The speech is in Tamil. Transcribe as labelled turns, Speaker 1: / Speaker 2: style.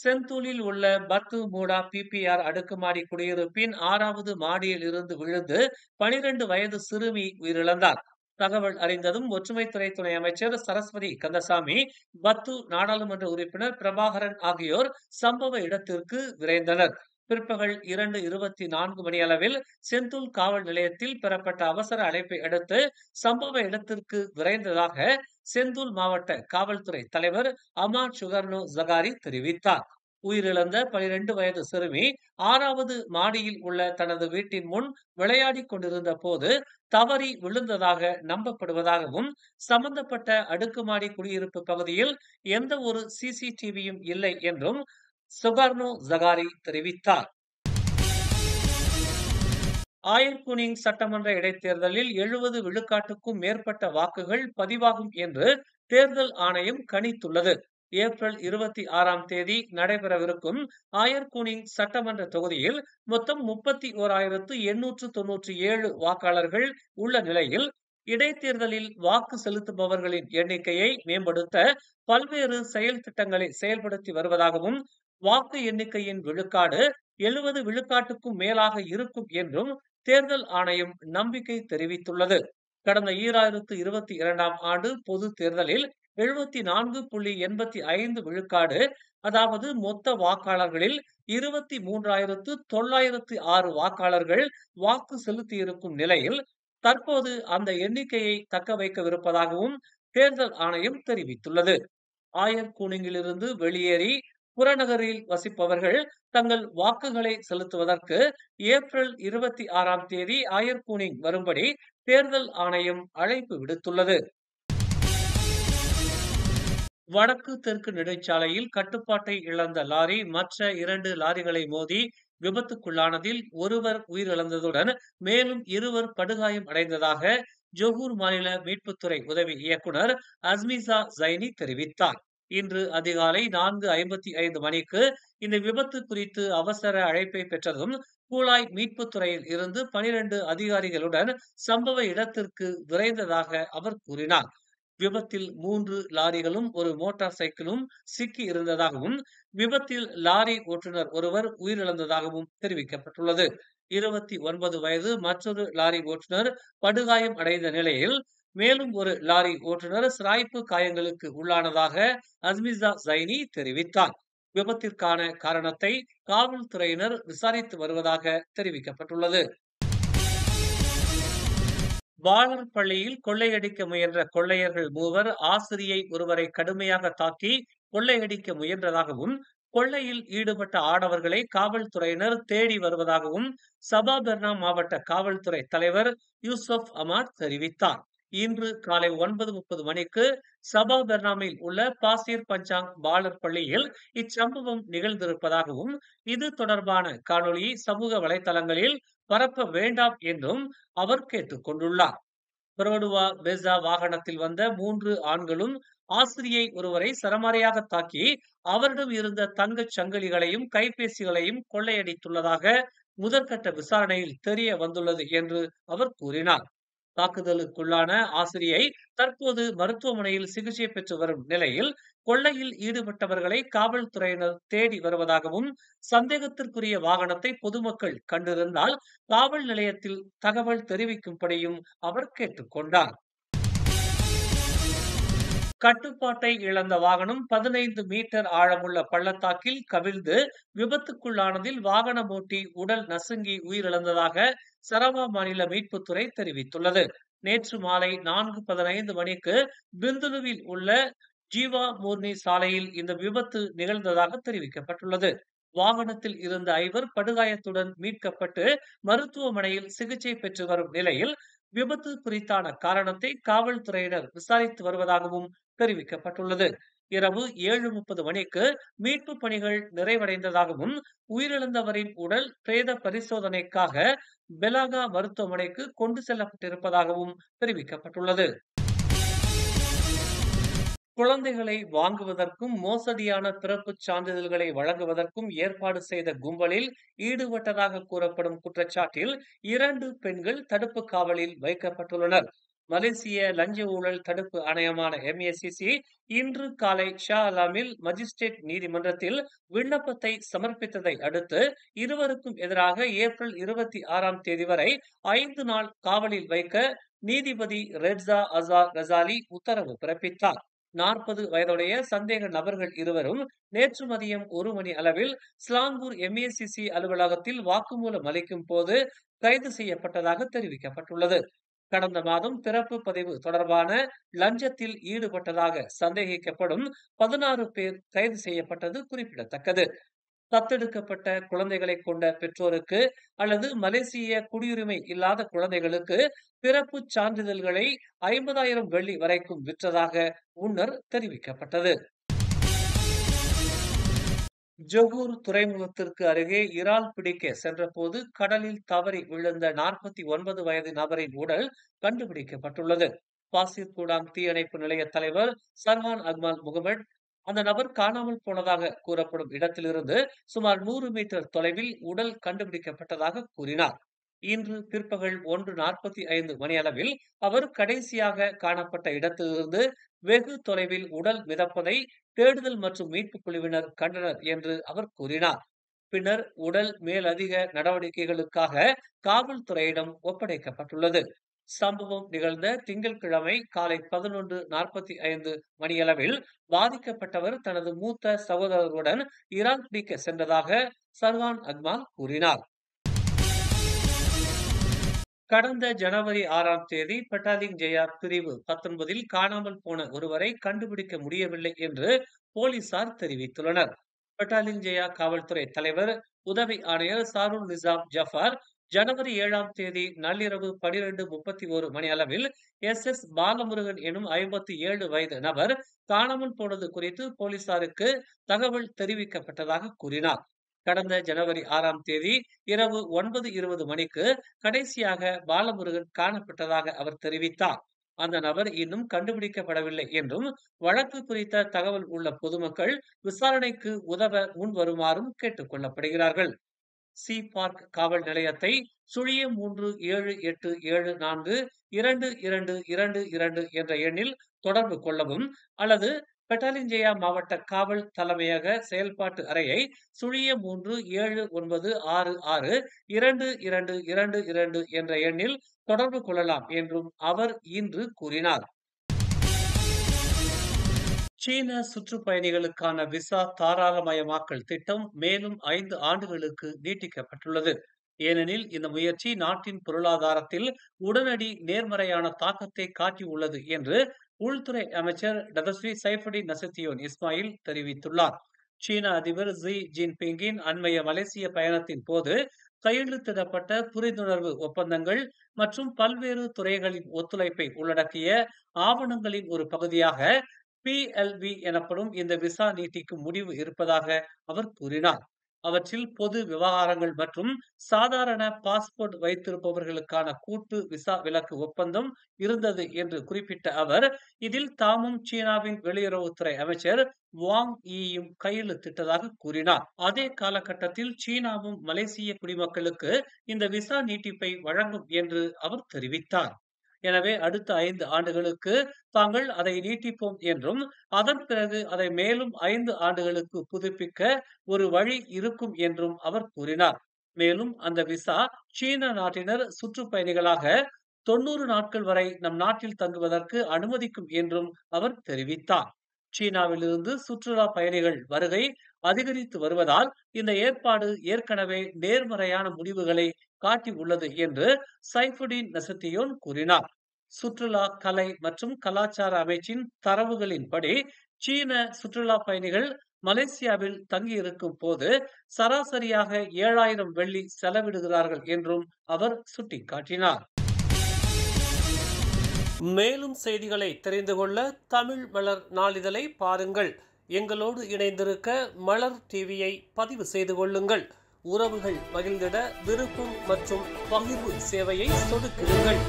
Speaker 1: செந்தூரில் உள்ள பத்து மூடா பிபிஆர் அடுக்குமாடி குடியிருப்பின் 6வது மாடியில் இருந்து விழுந்து 12 வயது சிறுமி உயிரிழந்தார். தகவல் அறிந்ததும் ஒற்றுமைத்துறை துணை அமைச்சர் சரஸ்வதி கந்தசாமி, பத்து நாடாளுமன்ற உறுப்பினர் பிரபாகரன் ஆகியோர் சம்பவ இடத்திற்கு விரைந்தனர். பிற்பகல் 2:24 மணியளவில் செந்தூல் காவல் நிலையத்தில் பெறப்பட்ட அவசர அழைப்பை அடுத்து சம்பவ இடத்திற்கு விரைந்ததாக செந்தூல் மாவட்ட காவல்துறை தலைவர் அமார் சுகர்னோ ஜகாரி தெரிவித்தார். உயிரிழந்த 12 வயது சிறுமி 6வது மாடியில் உள்ள தனது வீட்டின் முன் விளையாடிக் கொண்டிருந்த போது தவறி விழுந்ததாக நம்பப்படுவதாகவும், சம்பந்தப்பட்ட அடுக்குமாடி குடியிருப்பு பகுதியில் எந்த ஒரு சிசிடிவியும் இல்லை என்றும் சுகர்னோ ஜகாரி தெரிவித்தார். ஆயர்குனிங் சட்டமன்ற இடைத்தேர்தலில் 70 விழுக்காட்டுக்கும் மேற்பட்ட வாக்குகள் பதிவாகும் என்று தேர்தல் ஆணையம் கணித்துள்ளது. ஏப்ரல் 26ஆம் தேதி நடைபெறவிருக்கும் ஆயர்குனிங் சட்டமன்ற தொகுதியில் மொத்தம் 31,897 வாக்காளர்கள் உள்ள நிலையில், இடைத்தேர்தலில் வாக்கு செலுத்துபவர்களின் எண்ணிக்கையை மேம்படுத்த பல்வேறு செயல் திட்டங்களை செயல்படுத்தி வருவதாகவும், வாக்கு எண்ணிக்கையின் விழுக்காடு 70 விழுக்காட்டுக்கும் மேலாக இருக்கும் என்றும் தேர்தல் ஆணையம் நம்பிக்கை தெரிவித்துள்ளது. கடந்த 2022ஆம் ஆண்டு பொது தேர்தலில் 74.85 விழுக்காடு, அதாவது மொத்த வாக்காளர்களில் 23,906 வாக்காளர்கள் வாக்கு செலுத்தியிருக்கும் நிலையில், தற்போது அந்த எண்ணிக்கையை தக்க வைக்கவிருப்பதாகவும் தேர்தல் ஆணையம் தெரிவித்துள்ளது. ஆயர்குனிங்கிலிருந்து வெளியேறி புறநகரில் வசிப்பவர்கள் தங்கள் வாக்குகளை செலுத்துவதற்கு ஏப்ரல் 26ஆம் தேதி ஆயர்குனிங் வரும்படி தேர்தல் ஆணையம் அழைப்பு விடுத்துள்ளது. வடக்கு தெற்கு நெடுஞ்சாலையில் கட்டுப்பாட்டை இழந்த லாரி மற்ற 2 லாரிகளை மோதி விபத்துக்குள்ளானதில் ஒருவர் உயிரிழந்ததுடன் மேலும் 2 படுகாயம் அடைந்ததாக ஜொகூர் மாநில மீட்புத்துறை உதவி இயக்குனர் அஸ்மிசா ஜைனி தெரிவித்தார். இன்று அதிகாலை 4:55 மணிக்கு இந்த விபத்து குறித்து அவசர அழைப்பை பெற்றதும் கூலாய் மீட்புத்துறையில் இருந்து 12 அதிகாரிகளுடன் சம்பவ இடத்திற்கு விரைந்ததாக அவர் கூறினார். விபத்தில் 3 லாரிகளும் ஒரு மோட்டார் சைக்கிளும் சிக்கி இருந்ததாகவும், விபத்தில் லாரி ஓட்டுநர் ஒருவர் உயிரிழந்ததாகவும் தெரிவிக்கப்பட்டுள்ளது. 29 வயது மற்றொரு லாரி ஓட்டுநர் படுகாயம் அடைந்த நிலையில், மேலும் ஒரு லாரி ஓட்டுநர் சிராய்ப்பு காயங்களுக்கு உள்ளானதாக அஸ்மிசா ஜைனி தெரிவித்தார். விபத்திற்கான காரணத்தை காவல்துறையினர் விசாரித்து வருவதாக தெரிவிக்கப்பட்டுள்ளது. பாலர் பள்ளியில் கொள்ளையடிக்க முயன்ற கொள்ளையர்கள் 3 ஆசிரியை ஒருவரை கடுமையாக தாக்கி கொள்ளையடிக்க முயன்றதாகவும், கொள்ளையில் ஈடுபட்ட ஆடவர்களை காவல்துறையினர் தேடி வருவதாகவும் சபாபெர்னா மாவட்ட காவல்துறை தலைவர் யூசப் அமாட் தெரிவித்தார். இன்று காலை 9:30 மணிக்கு சபாபெர்னாமில் உள்ள பாசிர் பஞ்சாங் பாலர் பள்ளியில் இச்சம்பவம் நிகழ்ந்திருப்பதாகவும், இது தொடர்பான காணொளியை சமூக வலைதளங்களில் பரப்ப வேண்டாம் என்றும் அவர் கேட்டுக் கொண்டுள்ளார். பரோடுவா பெசா வாகனத்தில் வந்த 3 ஆண்களும் ஆசிரியை ஒருவரை சரமாரியாக தாக்கி அவரிடம் இருந்த தங்கச் சங்கிலிகளையும் கைபேசிகளையும் கொள்ளையடித்துள்ளதாக முதற்கட்ட விசாரணையில் தெரிய வந்துள்ளது என்று அவர் கூறினார். தாக்குதலுக்குள்ளான ஆசிரியை தற்போது மருத்துவமனையில் சிகிச்சை பெற்று வரும் நிலையில், கொள்ளையில் ஈடுபட்டவர்களை காவல்துறையினர் தேடி வருவதாகவும், சந்தேகத்திற்குரிய வாகனத்தை பொதுமக்கள் கண்டிருந்தால் காவல் நிலையத்தில் தகவல் தெரிவிக்கும்படியும் அவர் கேட்டுக் கொண்டார். கட்டுப்பாட்டை இழந்த வாகனம் 15 மீட்டர் ஆழமுள்ள பள்ளத்தாக்கில் கவிழ்ந்து விபத்துக்குள்ளானதில் வாகனம் ஓட்டி உடல் நசுங்கி உயிரிழந்ததாக சரவா மாநில மீட்புத்துறை தெரிவித்துள்ளது. நேற்று மாலை 4:15 மணிக்கு பிந்துலுவில் உள்ள ஜீவா மூர்னி சாலையில் இந்த விபத்து நிகழ்ந்ததாக தெரிவிக்கப்பட்டுள்ளது. வாகனத்தில் இருந்த 5 படுகாயத்துடன் மீட்கப்பட்டு மருத்துவமனையில் சிகிச்சை பெற்று வரும் நிலையில், விபத்து குறித்தான காரணத்தை காவல்துறையினர் விசாரித்து வருவதாகவும் தெரிவிக்கப்பட்டுள்ளது. இரவு 7:30 மணிக்கு மீட்பு பணிகள் நிறைவடைந்ததாகவும், உயிரிழந்தவரின் உடல் பிரேத பரிசோதனைக்காக பெலாகா மருத்துவமனைக்கு கொண்டு செல்லப்பட்டிருப்பதாகவும் தெரிவிக்கப்பட்டுள்ளது. குழந்தைகளை வாங்குவதற்கும் மோசடியான பிறப்புச் சான்றிதழ்களை வழங்குவதற்கும் ஏற்பாடு செய்த கும்பலில் ஈடுபட்டதாக கூறப்படும் குற்றச்சாட்டில் 2 பெண்கள் தடுப்பு காவலில் வைக்கப்பட்டுள்ளனர். மலேசிய லஞ்ச ஊழல் தடுப்பு ஆணையமான MACC இன்று காலை ஷா அலாமில் மஜிஸ்ட்ரேட் நீதிமன்றத்தில் விண்ணப்பத்தை சமர்ப்பித்ததை அடுத்து இருவருக்கும் எதிராக ஏப்ரல் 26ஆம் தேதி வரை 5 நாள் காவலில் வைக்க நீதிபதி ரெட்ஸா அசார் ரசாலி உத்தரவு பிறப்பித்தார். 40 வயதுடைய சந்தேக நபர்கள் இருவரும் நேற்று மதியம் 1 மணி அளவில் ஸ்லாங்கூர் MACC அலுவலகத்தில் வாக்குமூலம் அளிக்கும் போது கைது செய்யப்பட்டதாக தெரிவிக்கப்பட்டுள்ளது. கடந்த மாதம் பிறப்பு பதிவு தொடர்பான லஞ்சத்தில் ஈடுபட்டதாக சந்தேகிக்கப்படும் 16 பேர் கைது செய்யப்பட்டது குறிப்பிடத்தக்கது. தத்தெடுக்கப்பட்ட குழந்தைகளை கொண்ட பெற்றோருக்கு அல்லது மலேசிய குடியுரிமை இல்லாத குழந்தைகளுக்கு பிறப்பு சான்றிதழ்களை 50,000 வெள்ளி வரைக்கும் விற்றதாக முன்னர் தெரிவிக்கப்பட்டது. ஜொகூர் துறைமுகத்திற்கு அருகே இறால் பிடிக்க சென்றபோது கடலில் தவறி விழுந்த 49 வயது நபரின் உடல் கண்டுபிடிக்கப்பட்டுள்ளது. பாசிர் கூடாங் தீயணைப்பு நிலைய தலைவர் சர்ஹான் அக்மல் முகமது அந்த நபர் காணாமல் போனதாக கூறப்படும் இடத்திலிருந்து சுமார் 100 மீட்டர் தொலைவில் உடல் கண்டுபிடிக்கப்பட்டதாக கூறினார். இன்று பிற்பகல் 1:45 மணியளவில் அவர் கடைசியாக காணப்பட்ட இடத்திலிருந்து வெகு தொலைவில் உடல் மிதப்பதை தேடுதல் மற்றும் மீட்புக் குழுவினர் கண்டனர் என்று அவர் கூறினார். பின்னர் உடல் மேலதிக நடவடிக்கைகளுக்காக காவல்துறையிடம் ஒப்படைக்கப்பட்டுள்ளது. சம்பவம் நிகழ்ந்த திங்கட்கிழமை காலை 11:45 மணியளவில் பாதிக்கப்பட்டவர் தனது மூத்த சகோதரருடன் இறால் பிடிக்க சென்றதாக சர்ஹான் அக்மால் கூறினார். கடந்த ஜனவரி 6ஆம் தேதி பட்டாலிங் ஜெயா பிரிவு 19 காணாமல் போன ஒருவரை கண்டுபிடிக்க முடியவில்லை என்று போலீசார் தெரிவித்துள்ளனர். பட்டாலிங் ஜெயா காவல்துறை தலைவர் உதவி ஆணையர் சாருல் நிசாம் ஜஃபார் ஜனவரி 7ஆம் தேதி நள்ளிரவு 12:31 மணி அளவில் SS பாலமுருகன் எனும் 57 வயது நபர் காணாமல் போனது குறித்து போலீசாருக்கு தகவல் தெரிவிக்கப்பட்டதாக கூறினார். கடந்த ஜனவரி 6ஆம் தேதி இரவு 9:20 மணிக்கு கடைசியாக பாலமுருகன் காணப்பட்டதாக அவர் தெரிவித்தார். அந்த நபர் இன்னும் கண்டுபிடிக்கப்படவில்லை என்றும் வழக்கு குறித்த தகவல் உள்ள பொதுமக்கள் விசாரணைக்கு உதவ முன் வருமாறும் கேட்டுக் கொள்ளப்படுகிறார்கள். சி பார்க் காவல் நிலையத்தை 03877422222 என்ற எண்ணில் தொடர்பு கொள்ளவும் அல்லது பட்டாலிங் ஜெயா மாவட்ட காவல் தலைமையக செயல்பாட்டு அறையை 03796622222 என்ற எண்ணில் தொடர்பு கொள்ளலாம் என்றும் அவர் இன்று கூறினார். சீன சுற்றுப்பயணிகளுக்கான விசா தாராளமயமாக்கல் திட்டம் மேலும் 5 ஆண்டுகளுக்கு நீட்டிக்கப்பட்டுள்ளது. ஏனெனில் இந்த முயற்சி நாட்டின் பொருளாதாரத்தில் உடனடி நேர்மறையான தாக்கத்தை காட்டியுள்ளது என்று உள்துறை அமைச்சர் டதஸ்ரீ சைஃபுடின் நசத்தியோன் இஸ்மாயில் தெரிவித்துள்ளார். சீன அதிபர் ஜி ஜின்பிங்கின் அண்மைய மலேசிய பயணத்தின் போது கையெழுத்திடப்பட்ட புரிந்துணர்வு ஒப்பந்தங்கள் மற்றும் பல்வேறு துறைகளின் ஒத்துழைப்பை உள்ளடக்கிய ஆவணங்களின் ஒரு பகுதியாக PLV எனப்படும் இந்த விசா நீட்டிக்கும் முடிவு இருப்பதாக அவர் கூறினார். அவற்றில் பொது விவகாரங்கள் மற்றும் சாதாரண பாஸ்போர்ட் வைத்திருப்பவர்களுக்கான கூட்டு விசா விலக்கு ஒப்பந்தம் இருந்தது என்று குறிப்பிட்ட அவர் இதில் தாமும் சீனாவின் வெளியுறவுத்துறை அமைச்சர் வாங் ஈயும் கையெழுத்திட்டதாக கூறினார். அதே காலகட்டத்தில் சீனாவும் மலேசிய குடிமக்களுக்கு இந்த விசா நீட்டிப்பை வழங்கும் என்று அவர் தெரிவித்தார். எனவே அடுத்த 5 ஆண்டுகளுக்கு தாங்கள் அதை நீட்டிப்போம் என்றும் அதன் பிறகு அதை மேலும் 5 ஆண்டுகளுக்கு புதுப்பிக்க ஒரு வழி இருக்கும் என்றும் அவர் கூறினார். மேலும் அந்த விசா சீன நாட்டினர் சுற்றுப்பயணிகளாக 90 நாட்கள் வரை நம் நாட்டில் தங்குவதற்கு அனுமதிக்கும் என்றும் அவர் தெரிவித்தார். சீனாவிலிருந்து சுற்றுலா பயணிகள் வருகை அதிகரித்து வருவதால் இந்த ஏற்பாடு ஏற்கனவே நேர்மறையான முடிவுகளை காட்டி உள்ளது என்று சைஃபுடின் நசத்தியோன் கூறினார். சுற்றுலா கலை மற்றும் கலாச்சார அமைச்சின் தரவுகளின்படி சீன சுற்றுலா பயணிகள் மலேசியாவில் தங்கியிருக்கும் போது சராசரியாக 7,000 வெள்ளி செலவிடுகிறார்கள் என்றும் அவர் சுட்டிக்காட்டினார். மேலும் செய்திகளை தெரிந்து கொள்ள தமிழ் மலர் நாளிதழை பாருங்கள். எங்களோடு இணைந்திருக்க மலர் டிவியை பதிவு செய்து கொள்ளுங்கள். உறவுகள் மகிழ்ந்திட விருப்பம் மற்றும் பகிர்வு சேவையை சொடுக்கிடுங்கள்.